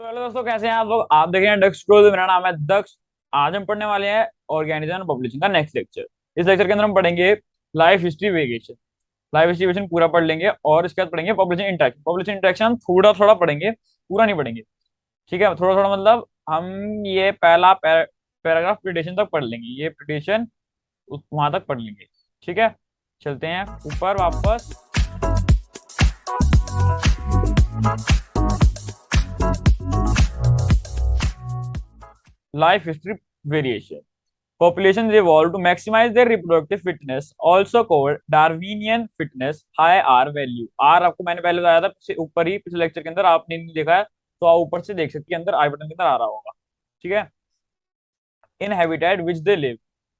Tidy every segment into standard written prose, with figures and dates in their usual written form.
तो हेलो दोस्तों, कैसे हैं आप लोग। आप देख रहे हैं दक्ष को। मेरा नाम है दक्ष। आज हम पढ़ने वाले हैं ऑर्गेनिज्म एंड पॉपुलेशन का नेक्स्ट लेक्चर। इस लेक्चर के अंदर हम पढ़ेंगे life history variation. Life history variation पूरा पढ़ लेंगे और इसके बाद पढ़ेंगे पॉपुलेशन इंटरेक्शन। पॉपुलेशन इंटरेक्शन हम थोड़ा थोड़ा पढ़ेंगे, पूरा नहीं पढ़ेंगे। ठीक है, थोड़ा थोड़ा मतलब हम ये पहला पैराग्राफ प्रिटेशन तक पढ़ लेंगे। ये प्रिटेशन वहां तक पढ़ लेंगे। ठीक है, चलते हैं ऊपर वापस। Life history variation. Populations evolved to maximize their reproductive fitness, also called Darwinian fitness. High R value. R आपको मैंने पहले बताया था ऊपर ही, पिछले लेक्चर के अंदर। आपने नहीं देखा है तो आप ऊपर से देख सकते हैं, अंदर आई बटन के अंदर आ रहा होगा। ठीक है। In habitat which they live.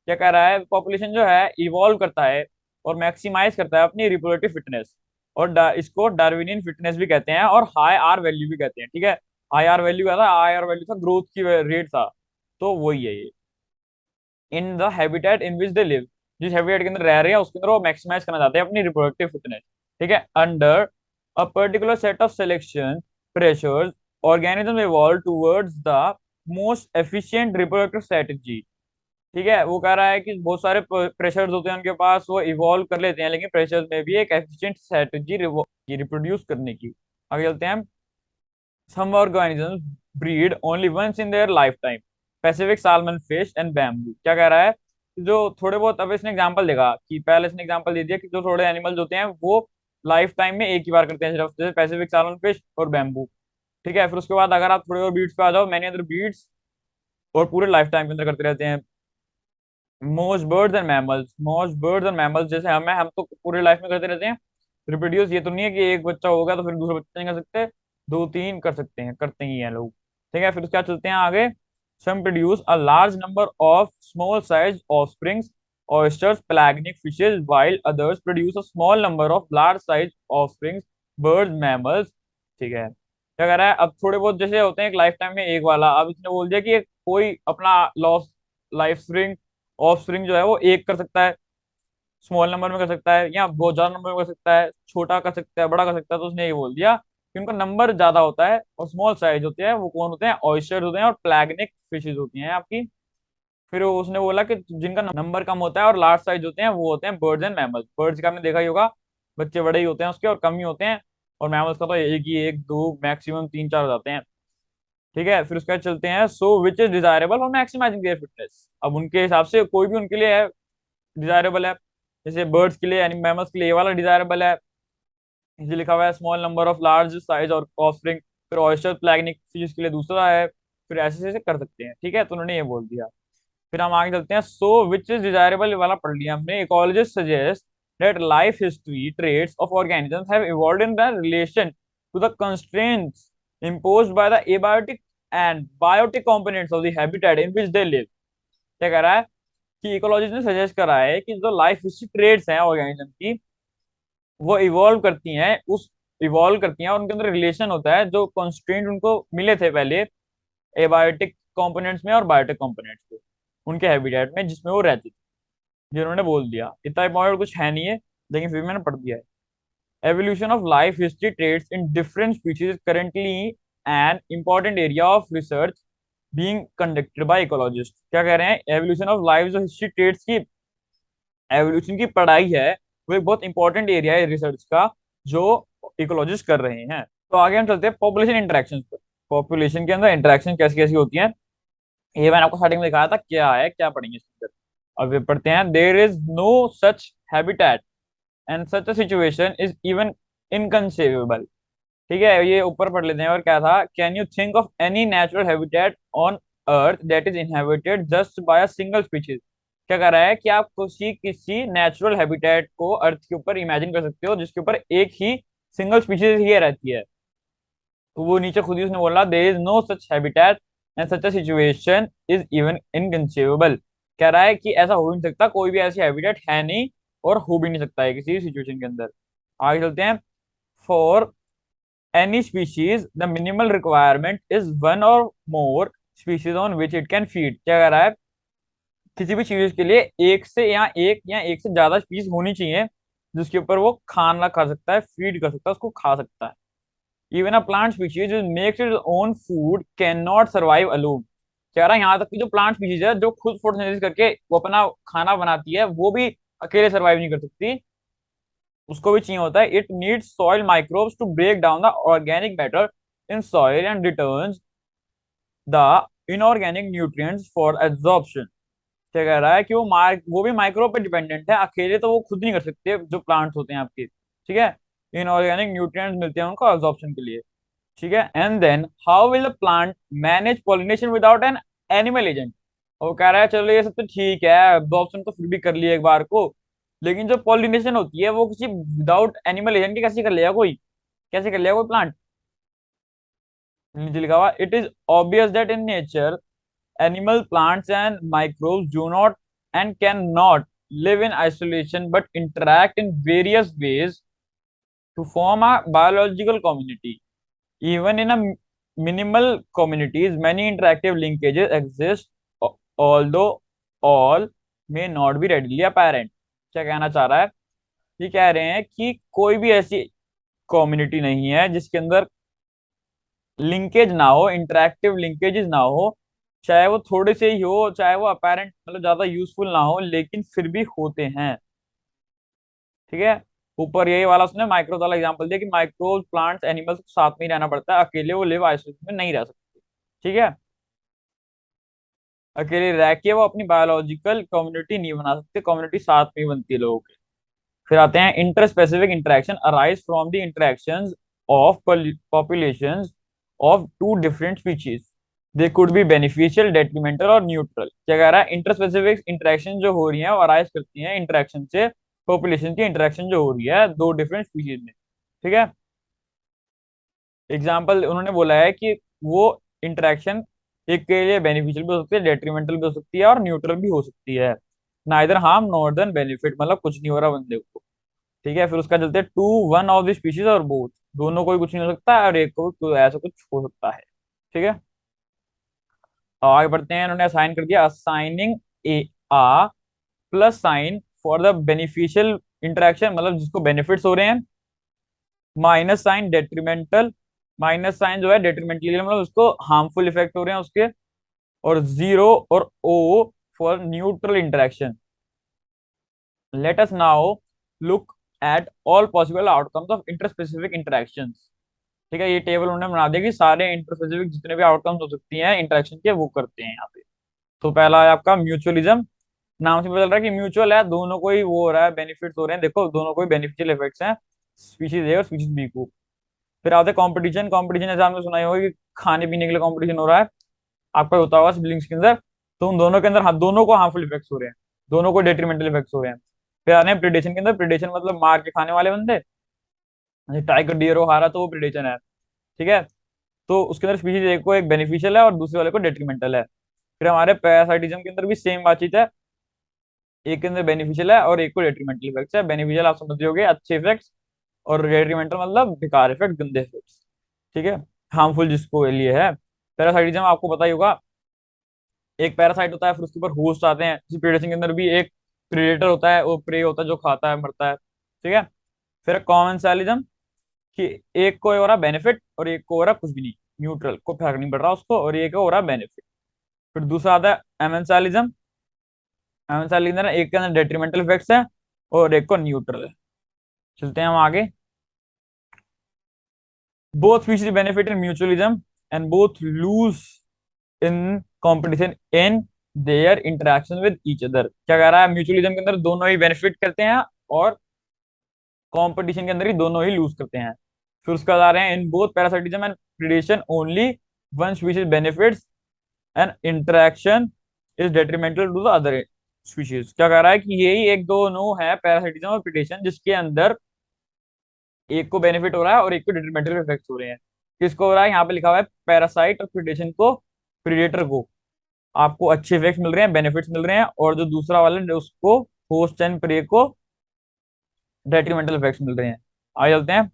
क्या कह रहा है, पॉपुलेशन जो है इवॉल्व करता है और मैक्सिमाइज करता है अपनी रिप्रोडक्टिव फिटनेस। और इसको डार्विनियन फिटनेस भी कहते हैं और हाई आर वैल्यू भी कहते हैं। ठीक है। हाई आर वैल्यू क्या था, हाई आर वैल्यू था ग्रोथ की रेट था। तो वही है ये। In the habitat in which they live. जिस हैबिटेट के अंदर रह रहे हैं उसके अंदर वो मैक्सिमाइज करना चाहते हैं अपनी रिप्रोडक्टिव फिटनेस। ठीक है। Under a particular set of selection pressures, organism evolve towards the most efficient reproductive strategy. ठीक है, वो कह रहा है कि बहुत सारे प्रेशर्स होते हैं उनके पास, वो इवॉल्व कर लेते हैं, लेकिन प्रेशर्स में भी एक एफिशिएंट स्ट्रेटजी रिप्रोड्यूस करने की। आगे चलते हैं। Some organisms breed only once in their lifetime. Pacific salmon fish and bamboo। क्या कह रहा है कि जो थोड़े बहुत, अब इसने एग्जांपल देगा कि पहले इसने एग्जांपल दे दिया कि जो थोड़े एनिमल्स होते हैं वो लाइफ टाइम में एक ही बार करते हैं सिर्फ, जैसे पैसिफिक सालमन फिश और बैम्बू। ठीक है, फिर उसके बाद अगर आप थोड़े और बीड्स पे आ जाओ, मैनी अदर बीड्स, और पूरे लाइफ टाइम के अंदर करते रहते हैं। Most birds and mammals. Most birds and mammals जैसे हम तो पूरे लाइफ में करते रहते हैं रिप्रोड्यूस। ये तो नहीं है कि एक बच्चा होगा तो फिर दूसरा बच्चा नहीं कर सकते, दो तीन कर सकते हैं, करते ही हैं लोग। ठीक है, फिर क्या चलते हैं आगे। Some produce a large number of small size offsprings, oysters, pelagic fishes, while others produce a small number of large size offsprings, birds, mammals। ठीक है, क्या कह रहा है, अब थोड़े बहुत जैसे होते हैं एक लाइफ टाइम में एक वाला, अब इसने बोल दिया कि कोई अपना loss life spring of spring जो है वो एक कर सकता है, स्मॉल नंबर में कर सकता है, या बहुत ज्यादा नंबर में कर सकता है, छोटा कर सकता है, बड़ा कर सकता है। तो उसने ये बोल दिया कि उनका नंबर ज्यादा होता है और स्मॉल साइज होते हैं, वो कौन होते हैं, ऑयस्टर्स होते हैं और प्लैग्निक फिशेज होती हैं आपकी। फिर उसने बोला कि जिनका नंबर कम होता है और लार्ज साइज होते हैं वो होते हैं बर्ड्स एंड मैमल्स। बर्ड्स का आपने देखा ही होगा, बच्चे बड़े ही होते हैं उसके और कम ही होते हैं, और मैमल्स का तो एक ही, एक दो मैक्सिमम तीन चार हो जाते हैं। ठीक है, फिर उसके बाद चलते हैं। So which is desirable for maximising their fitness. अब उनके हिसाब से कोई भी उनके लिए है डिजायरेबल है। जैसे बर्ड्स के लिए यानी मैमल्स के लिए ये वाला डिजायरेबल है, इसे लिखा हुआ है small number of large size और ऑफस्प्रिंग। फिर ऑयस्टर प्लैग्निक फिश के लिए दूसरा है। फिर ऐसे ऐसे कर सकते हैं। ठीक है, तो उन्होंने ये बोल दिया। फिर हम आगे चलते हैं। सो विच इज डिजायरेबल वाला पढ़ लिया हमने। Ecologist suggest that life history traits of organisms have evolved in the relation to the constraints imposed by the abiotic and biotic components of the habitat in which they live। क्या कह रहा है कि ecologist ने suggest करा है कि जो लाइफ हिस्ट्री ट्रेड्स हैं ऑर्गेनिज्म की, वो इवॉल्व करती हैं और उनके अंदर रिलेशन होता है जो कंस्ट्रेंट उनको मिले थे पहले एबायोटिक कंपोनेंट्स में और बायोटिक कंपोनेंट्स में, उनके हैबिटेट में जिसमें वो रहती थी। जिन्होंने बोल दिया, इतना इंपॉर्टेंट कुछ है नहीं है, लेकिन फिर मैंने पढ़ दिया है। Evolution of life history traits in different species currently an important area of research being conducted by ecologist. क्या कह रहे हैं, एवोल्यूशन ऑफ लाइफ जो हिस्ट्री ट्रेड्स की एवोल्यूशन की पढ़ाई है, वो एक बहुत इंपॉर्टेंट एरिया है रिसर्च का, जो इकोलॉजिस्ट कर रहे हैं। तो आगे हम चलते हैं पॉपुलेशन इंटरेक्शन पर। पॉपुलेशन के अंदर इंटरेक्शन कैसी कैसी होती हैं, ये मैंने आपको स्टार्टिंग में दिखाया था क्या है, क्या पढ़ेंगे इसके अंदर। अब ये पढ़ते हैं। There is no such habitat and such a situation is even inconceivable. ठीक है, ये ऊपर पढ़ लेते हैं। और क्या था, can you think of any natural habitat on earth that is inhabited just by a single species. क्या कह रहा है कि आप किसी किसी नेचुरल हैबिटेट को अर्थ के ऊपर इमेजिन कर सकते हो जिसके ऊपर एक ही सिंगल स्पीशीज ही रहती है। तो वो नीचे खुद ही उसने बोला, there is no such habitat and such a situation is even inconceivable. कह रहा है कि ऐसा हो ही नहीं सकता, कोई भी ऐसी हैबिटेट है नहीं और हो भी नहीं सकता है किसी सिचुएशन के अंदर। आगे चलते हैं। For any species the minimal requirement is one or more species on which it can feed। क्या कह रहा है, किसी भी चीज के लिए एक से ज्यादा स्पीशीज होनी चाहिए जिसके ऊपर वो खाना खा सकता है, फीड कर सकता है, उसको खा सकता है। Even a plant species makes its own food can not survive alone. कह रहा है यहाँ तक कि जो प्लांट स्पीशीज है जो खुद फोटोसिंथेसिस करके वो अपना खाना बनाती है, वो भी अकेले सर्वाइव नहीं कर सकती, उसको भी चाहिए होता है। It needs soil microbes to break down the organic matter in soil and returns the inorganic nutrients for absorption. क्या कह रहा है कि वो भी माइक्रोब पे डिपेंडेंट है, अकेले तो वो खुद नहीं कर सकते जो प्लांट्स होते हैं आपके, ठीक है। इनऑर्गेनिक न्यूट्रिएंट्स मिलते हैं उनको एब्जॉर्प्शन के लिए, ठीक है। And then how will the plant manage pollination without an animal agent. वो कह रहा है चलो ये सब तो ठीक है, एब्जॉर्प्शन तो फिर भी कर लिया एक बार को, लेकिन जो पॉलिनेशन होती है वो किसी विदाउट एनिमल एजेंट की कैसे कर लेगा कोई, कैसे कर लेगा कोई प्लांट। नीचे लिखा हुआ it is obvious that in nature animal plants and microbes do not and cannot live in isolation but interact in various ways to form a biological community. Even in a minimal communities many interactive linkages exist, although all may not be readily apparent। क्या कहना चाह रहा है, ये कह रहे हैं कि कोई भी ऐसी कम्युनिटी नहीं है जिसके अंदर लिंकेज ना हो, इंटरेक्टिव लिंकेजेस ना हो, चाहे वो थोड़े से ही हो, चाहे वो अपेरेंट मतलब ज्यादा यूजफुल ना हो, लेकिन फिर भी होते हैं, ठीक है। ऊपर यही वाला उसने माइक्रोब वाला एग्जांपल दिया कि माइक्रोब प्लांट्स एनिमल्स को साथ में ही रहना पड़ता है, अकेले वो लिव आइसोलेशन में नहीं रह सकते, ठीक है। अकेले रह के वो अपनी बायोलॉजिकल कम्युनिटी नहीं बना सकते, कम्युनिटी साथ में ही बनती है लोगों की। फिर आते हैं interspecific interaction arise from the interactions of populations of two different species. They could be beneficial, detrimental और न्यूट्रल। क्या कह रहा है, इंटर स्पेसिफिक इंटरेक्शन जो हो रही है वो अराइज करती हैं इंटरेक्शन से, पॉपुलेशन की इंटरेक्शन जो हो रही है दो डिफरेंट स्पीशीज में, ठीक है। एग्जाम्पल उन्होंने बोला है कि वो इंटरेक्शन एक के लिए बेनिफिशियल भी हो सकती है, डेट्रीमेंटल भी हो सकती है और न्यूट्रल भी हो सकती है। Neither harm nor then benefit, मतलब कुछ नहीं हो रहा बंदे को, ठीक है। फिर उसका चलते हैं to one of the species और बोथ, दोनों को ही कुछ नहीं हो सकता और एक को तो ऐसा कुछ हो सकता है, ठीक है। आगे बढ़ते हैं, इन्होंने असाइन कर दिया assigning a ah plus sign for the beneficial interaction, मतलब जिसको बेनिफिट्स हो रहे हैं, minus sign detrimental, minus sign जो है डेट्रीमेंटल मतलब उसको हार्मफुल इफेक्ट हो रहे हैं उसके, और जीरो और O for neutral interaction. Let us now look at all possible outcomes of interspecific interactions. ठीक है, ये टेबल उन्होंने बना दिया कि सारे इंटरस्पेसिफिक जितने भी आउटकम्स हो सकती हैं इंटरेक्शन के वो करते हैं यहाँ पे। तो पहला है आपका म्यूचुअलिज्म। नाम से पता चल रहा है कि म्यूचुअल है, दोनों को ही वो हो रहा है, बेनिफिट्स हो रहे हैं, देखो दोनों को ही बेनिफिशियल इफेक्ट्स हैं, स्पीशीज ए और स्पीशीज बी को। फिर आते हैं कंपटीशन। कंपटीशन जैसे आपने सुना ही होगा कि खाने पीने के लिए कंपटीशन हो रहा है, आपका होता होगा सिबलिंग्स के अंदर, तो उन दोनों के अंदर दोनों को हार्मफुल इफेक्ट्स हो रहे हैं, दोनों को डेट्रीमेंटल इफेक्ट्स हो रहे हैं। फिर आते हैं प्रिडेशन के अंदर। प्रिडेशन मतलब मार के खाने वाले बंदे, टाइगर डियर हो हारा तो वो प्रिडेशन है, ठीक है। तो उसके अंदर स्पीशीज एक को एक बेनिफिशियल है और दूसरे वाले को डेट्रीमेंटल है। फिर हमारे पैरासाइटिज्म के अंदर भी सेम बातचीत है, एक के अंदर बेनिफिशियल है और एक को डेट्रीमेंटल इफेक्ट्स है। बेनिफिशियल आप समझ होगे अच्छे इफेक्ट्स, और डेट्रीमेंटल मतलब बेकार इफेक्ट, गंदे इफेक्ट्स, ठीक है, हार्मफुल जिसको लिए है। पैरासाइटिज्म आपको पता ही होगा, एक पैरासाइट होता है फिर उसके ऊपर होस्ट आते हैं, इसी प्रेडेशन के अंदर भी एक प्रेडेटर होता है, वो प्रे होता है जो खाता है मरता है, ठीक है। फिर कॉमेंसालिज्म कि एक को हो रहा बेनिफिट और एक को हो रहा कुछ भी नहीं, न्यूट्रल, को फर्क नहीं पड़ रहा उसको, और एक को हो रहा बेनिफिट। फिर दूसरा आता है एमेंसालिज्म। एमेंसालिज्म एक के अंदर डेट्रीमेंटल इफेक्ट्स है और एक को न्यूट्रल है। चलते हैं हम आगे। Both species benefit in mutualism and both lose in competition in their interaction with each other. क्या कह रहा है, म्यूचुअलिज्म के अंदर दोनों ही बेनिफिट करते हैं और कंपटीशन के अंदर ही दोनों ही लूज करते हैं। फिर उसके बाद आ रहे हैं in both parasitism and predation only one species benefits and interaction is detrimental to the other species. क्या कह रहा है कि यही एक दोनों है पैरासाइटिज्म और प्रिडेशन जिसके अंदर एक को बेनिफिट हो रहा है और एक को डिट्रीमेंटल इफेक्ट्स हो रहे हैं। किसको हो रहा है, यहाँ पे लिखा हुआ है पैरासाइट और प्रिडेशन को, प्रीडेटर को आपको अच्छे इफेक्ट्स मिल रहे हैं, बेनिफिट्स मिल रहे हैं, और जो दूसरा वाला है उसको, होस्ट एंड प्रे को, डेट्रीमेंटल इफेक्ट्स मिल रहे हैं। आगे चलते हैं।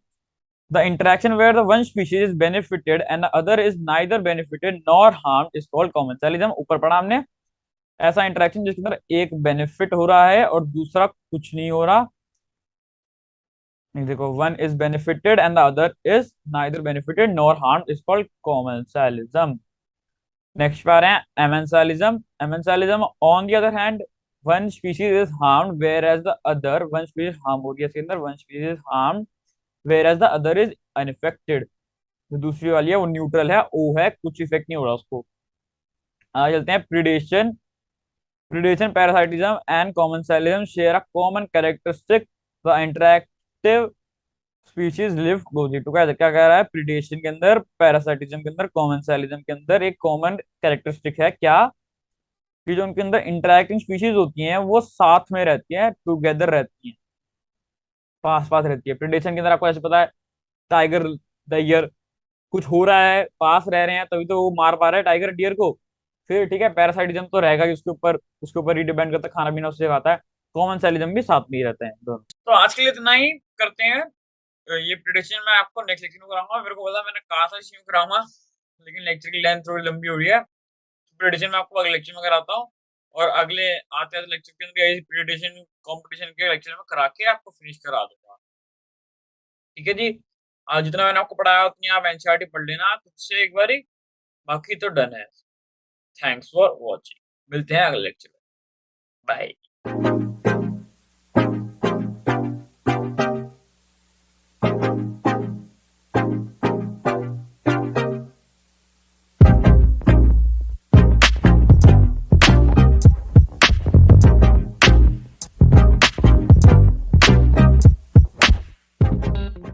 The interaction where the one species is benefited and the other is neither benefited nor harmed is called commensalism. ऊपर पढ़ा हमने, ऐसा इंटरेक्शन जिसके अंदर एक बेनिफिट हो रहा है और दूसरा कुछ नहीं हो रहा, देखो, one is benefited and the other is neither benefited nor harm is called commensalism. Next पे आ रहे हैं amensalism. Amensalism on the other hand, one species is harmed whereas the other, one species harm हो रही है इसके अंदर, one species is harmed whereas the other is unaffected. जो दूसरी वाली है वो न्यूट्रल है, ओ है, कुछ इफेक्ट नहीं हो रहा उसको। आगे चलते हैं predation. Predation, parasitism and commensalism share a common characteristic, the interactive species live closely together. क्या कह रहा है, प्रिडेशन के अंदर, पैरासाइटिज्म के अंदर, कॉमेंसालिज्म के अंदर एक कॉमन कैरेक्टरिस्टिक है क्या, कि जो उनके अंदर इंटरैक्टिंग स्पीशीज होती हैं वो साथ में रहती हैं, टुगेदर रहती हैं, पास पास रहती है। प्रिडेशन के अंदर आपको ऐसे पता है, टाइगर, टाइगर, कुछ हो रहा है, पास रह रहे हैं तभी तो वो मार पा रहा है टाइगर डियर को। फिर ठीक है, पैरासाइटिज्म तो रहेगा कि उसके ऊपर ही डिपेंड करता है, खाना पीना उससे खाता है। कॉमन सैलिज्म भी साथ में ही रहते हैं दोनों। तो आज के लिए इतना ही करते हैं। ये प्रिडिक्शन मैं आपको नेक्स्ट लेक्चर में कराऊंगा। मेरे को पता, मैंने कहा था इसी में कराऊंगा, लेकिन लेक्चर की लेंथ थोड़ी लंबी हो रही है। प्रिडिक्शन मैं आपको अगले लेक्चर में कराता हूँ, और अगले आते आते लेक्चर के अंदर प्रिडिक्शन कंपटीशन के लेक्चर में करा के आपको फिनिश करा दूंगा। ठीक है जी। आज जितना मैंने आपको पढ़ाया उतनी आप एनसीईआरटी पढ़ लेना खुद से एक बारी, बाकी तो डन है। थैंक्स फॉर वॉचिंग, मिलते हैं अगले लेक्चर में। बाय।